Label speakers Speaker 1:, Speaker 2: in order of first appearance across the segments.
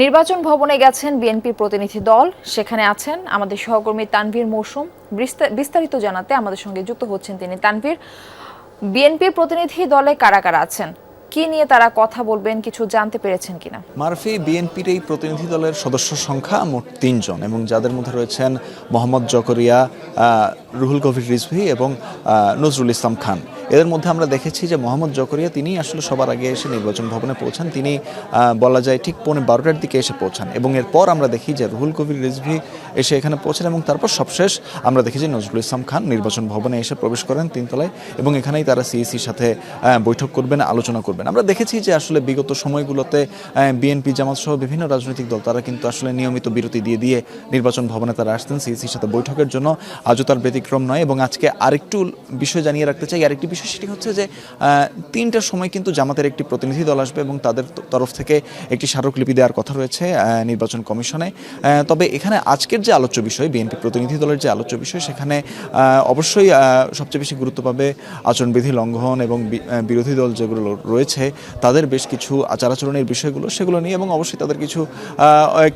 Speaker 1: নির্বাচন ভবনে গেছেন বিএনপি প্রতিনিধি দল, সেখানে আছেন আমাদের সহকর্মী তানভীর মৌসুম। বিস্তারিত জানাতে আমাদের সঙ্গে যুক্ত হচ্ছেন তিনি। তানভীর, বিএনপি প্রতিনিধি দলে কারা কারা আছেন, কি নিয়ে তারা কথা বলবেন, কিছু জানতে পেরেছেন কিনা?
Speaker 2: মারফি, বিএনপির এই প্রতিনিধি দলের সদস্য সংখ্যা মোট ৩ জন এবং যাদের মধ্যে রয়েছেন মোহাম্মদ জকরিয়া, রুহুল কবির রিজভী এবং নজরুল ইসলাম খান। এদের মধ্যে আমরা দেখেছি যে মোহাম্মদ জকরিয়া তিনি আসলে সবার আগে এসে নির্বাচন ভবনে পৌঁছান। তিনি বলা যায় ঠিক 12:15টার দিকে এসে পৌঁছান এবং এরপর আমরা দেখি যে রুহুল কবির রিজভী এসে এখানে পৌঁছান এবং তারপর সবশেষ আমরা দেখি যে নজরুল ইসলাম খান নির্বাচন ভবনে এসে প্রবেশ করেন 3 তলায় এবং এখানেই তারা সিইসির সাথে বৈঠক করবেন, আলোচনা করবেন। আমরা দেখেছি যে আসলে বিগত সময়গুলোতে বিএনপি, জামাত সহ বিভিন্ন রাজনৈতিক দল তারা কিন্তু আসলে নিয়মিত বিরতি দিয়ে দিয়ে নির্বাচন ভবনে তারা আসতেন সিইসির সাথে বৈঠকের জন্য। আজও তার ব্যতিক্রম নয় এবং আজকে আরেকটু বিষয় জানিয়ে রাখতে চাই। আরেকটি বিষয় সেটি হচ্ছে যে 3টার সময় কিন্তু জামাতের একটি প্রতিনিধি দল আসবে এবং তাদের তরফ থেকে একটি স্মারকলিপি দেওয়ার কথা রয়েছে নির্বাচন কমিশনে। তবে এখানে আজকের যে আলোচ্য বিষয়, বিএনপি প্রতিনিধি দলের যে আলোচ্য বিষয়, সেখানে অবশ্যই সবচেয়ে বেশি গুরুত্ব পাবে আচরণবিধি লঙ্ঘন এবং বিরোধী দল যেগুলো রয়েছে তাদের বেশ কিছু আচার আচরণের বিষয়গুলো, সেগুলো নিয়ে। এবং অবশ্যই তাদের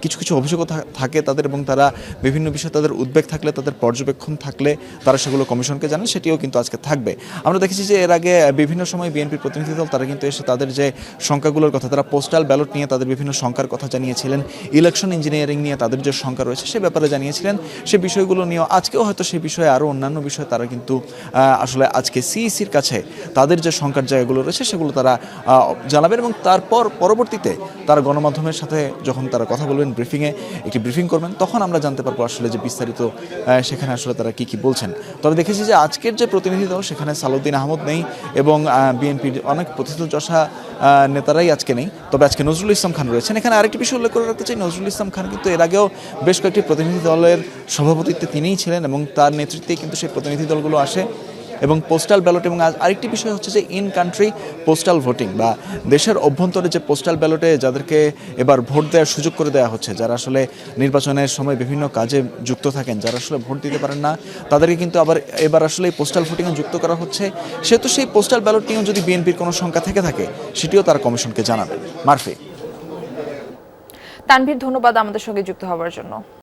Speaker 2: কিছু কিছু অভিযোগও থাকে তাদের এবং তারা বিভিন্ন বিষয়ে তাদের উদ্বেগ থাকলে, তাদের পর্যবেক্ষণ থাকলে তারা সেগুলো কমিশনকে জানান, সেটিও কিন্তু আজকে থাকবে। আমরা দেখেছি যে এর আগে বিভিন্ন সময় বিএনপির প্রতিনিধি দল তারা কিন্তু এসে তাদের যে শঙ্কাগুলোর কথা, তারা পোস্টাল ব্যালট নিয়ে তাদের বিভিন্ন শঙ্কার কথা জানিয়েছিলেন, ইলেকশন ইঞ্জিনিয়ারিং নিয়ে তাদের যে শঙ্কা রয়েছে সে ব্যাপারে জানিয়েছিলেন। সে বিষয়গুলো নিয়েও আজকেও হয়তো সেই বিষয়ে আরও অন্যান্য বিষয়ে তারা কিন্তু আসলে আজকে সিইসির কাছে তাদের যে শঙ্কার জায়গাগুলো রয়েছে সেগুলো তারা জানাবেন এবং তারপর পরবর্তীতে তারা গণমাধ্যমের সাথে যখন তারা কথা বলবেন, একটি ব্রিফিং করবেন, তখন আমরা জানতে পারবো আসলে যে বিস্তারিত সেখানে আসলে তারা কি বলছেন। তবে দেখেছি যে আজকের যে প্রতিনিধি দল সেখানে সালাউদ্দিন আহমদ নেই এবং বিএনপির অনেক প্রথিতযশা নেতারাই আজকে নেই। তবে আজকে নজরুল ইসলাম খান রয়েছেন। এখানে আরেকটি বিষয় উল্লেখ করে রাখতে চাই, নজরুল ইসলাম খান কিন্তু এর আগেও বেশ কয়েকটি প্রতিনিধি দলের সভাপতিত্বে তিনিই ছিলেন এবং তার নেতৃত্বেই কিন্তু সেই প্রতিনিধি দলগুলো আসে এবং পোস্টাল ব্যালট। এবং আরেকটি বিষয় হচ্ছে যে ইন কান্ট্রি পোস্টাল ভোটিং বা দেশের অভ্যন্তরে যে পোস্টাল ব্যালটে যাদেরকে এবার ভোট দেওয়ার সুযোগ করে দেওয়া হচ্ছে, যারা আসলে নির্বাচনের সময় বিভিন্ন কাজে যুক্ত থাকেন, যারা আসলে ভোট দিতে পারেন না, তাদেরকে কিন্তু আবার এবার আসলে এই পোস্টাল ভোটিংয়ে যুক্ত করা হচ্ছে। সেহেতু সেই পোস্টাল ব্যালট নিয়েও যদি বিএনপির কোনো শঙ্কা থেকে থাকে সেটিও তারা কমিশনকে জানাবে। মারফি।
Speaker 1: তানভীর, ধন্যবাদ আমাদের সঙ্গে যুক্ত হওয়ার জন্য।